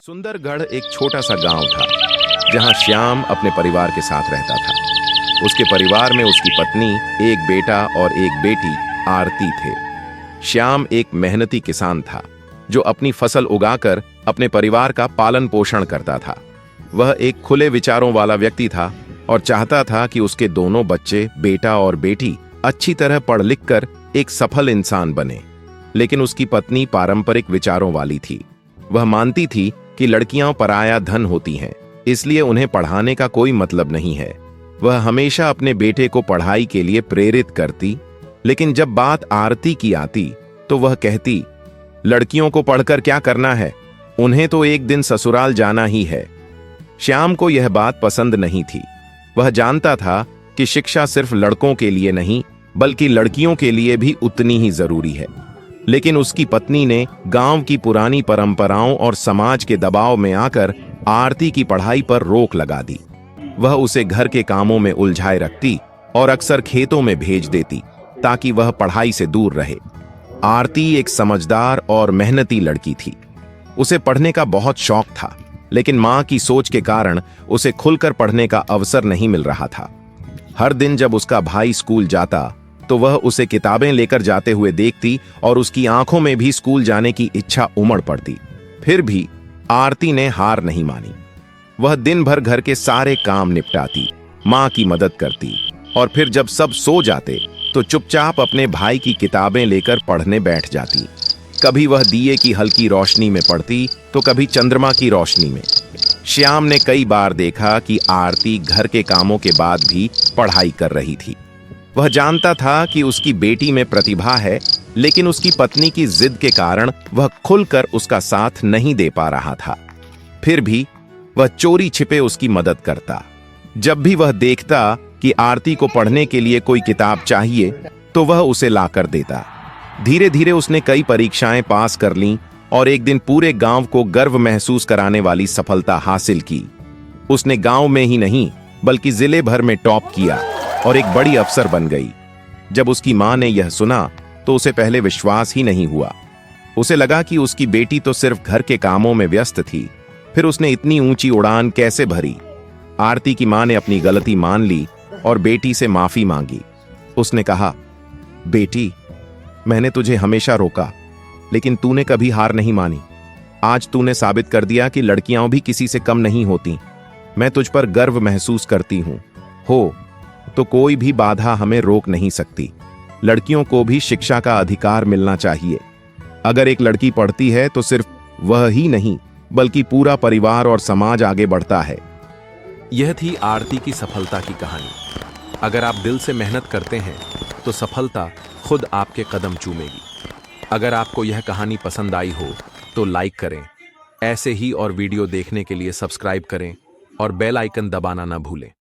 सुंदरगढ़ एक छोटा सा गांव था जहां श्याम अपने परिवार के साथ रहता था। उसके परिवार में उसकी पत्नी, एक बेटा और एक बेटी आरती थे। श्याम एक मेहनती किसान था जो अपनी फसल उगाकर अपने परिवार का पालन पोषण करता था। वह एक खुले विचारों वाला व्यक्ति था और चाहता था कि उसके दोनों बच्चे, बेटा और बेटी, अच्छी तरह पढ़ लिख कर एक सफल इंसान बने। लेकिन उसकी पत्नी पारंपरिक विचारों वाली थी। वह मानती थी कि लड़कियां पराया धन होती हैं, इसलिए उन्हें पढ़ाने का कोई मतलब नहीं है। वह हमेशा अपने बेटे को पढ़ाई के लिए प्रेरित करती, लेकिन जब बात आरती की आती तो वह कहती, लड़कियों को पढ़कर क्या करना है, उन्हें तो एक दिन ससुराल जाना ही है। श्याम को यह बात पसंद नहीं थी। वह जानता था कि शिक्षा सिर्फ लड़कों के लिए नहीं बल्कि लड़कियों के लिए भी उतनी ही जरूरी है। लेकिन उसकी पत्नी ने गांव की पुरानी परंपराओं और समाज के दबाव में आकर आरती की पढ़ाई पर रोक लगा दी। वह उसे घर के कामों में उलझाए रखती और अक्सर खेतों में भेज देती ताकि वह पढ़ाई से दूर रहे। आरती एक समझदार और मेहनती लड़की थी। उसे पढ़ने का बहुत शौक था, लेकिन मां की सोच के कारण उसे खुलकर पढ़ने का अवसर नहीं मिल रहा था। हर दिन जब उसका भाई स्कूल जाता तो वह उसे किताबें लेकर जाते हुए देखती और उसकी आंखों में भी स्कूल जाने की इच्छा उमड़ पड़ती। फिर भी आरती ने हार नहीं मानी। वह दिन भर घर के सारे काम निपटाती, मां की मदद करती और फिर जब सब सो जाते तो चुपचाप अपने भाई की किताबें लेकर पढ़ने बैठ जाती। कभी वह दिए की हल्की रोशनी में पढ़ती तो कभी चंद्रमा की रोशनी में। श्याम ने कई बार देखा कि आरती घर के कामों के बाद भी पढ़ाई कर रही थी। वह जानता था कि उसकी बेटी में प्रतिभा है, लेकिन उसकी पत्नी की जिद के कारण वह खुलकर उसका साथ नहीं दे पा रहा था। फिर भी वह चोरी छिपे उसकी मदद करता। जब भी वह देखता कि आरती को पढ़ने के लिए कोई किताब चाहिए तो वह उसे लाकर देता। धीरे धीरे उसने कई परीक्षाएं पास कर लीं और एक दिन पूरे गांव को गर्व महसूस कराने वाली सफलता हासिल की। उसने गांव में ही नहीं बल्कि जिले भर में टॉप किया और एक बड़ी अफसर बन गई। जब उसकी मां ने यह सुना तो उसे पहले विश्वास ही नहीं हुआ। उसे लगा कि उसकी बेटी तो सिर्फ घर के कामों में व्यस्त थी, फिर उसने इतनी ऊंची उड़ान कैसे भरी। आरती की मां ने अपनी गलती मान ली और बेटी से माफी मांगी। उसने कहा, बेटी, मैंने तुझे हमेशा रोका, लेकिन तूने कभी हार नहीं मानी। आज तूने साबित कर दिया कि लड़कियां भी किसी से कम नहीं होती। मैं तुझ पर गर्व महसूस करती हूं। हो तो कोई भी बाधा हमें रोक नहीं सकती। लड़कियों को भी शिक्षा का अधिकार मिलना चाहिए। अगर एक लड़की पढ़ती है तो सिर्फ वह ही नहीं बल्कि पूरा परिवार और समाज आगे बढ़ता है। यह थी आरती की सफलता की कहानी। अगर आप दिल से मेहनत करते हैं तो सफलता खुद आपके कदम चूमेगी। अगर आपको यह कहानी पसंद आई हो तो लाइक करें। ऐसे ही और वीडियो देखने के लिए सब्सक्राइब करें और बेल आइकन दबाना ना भूलें।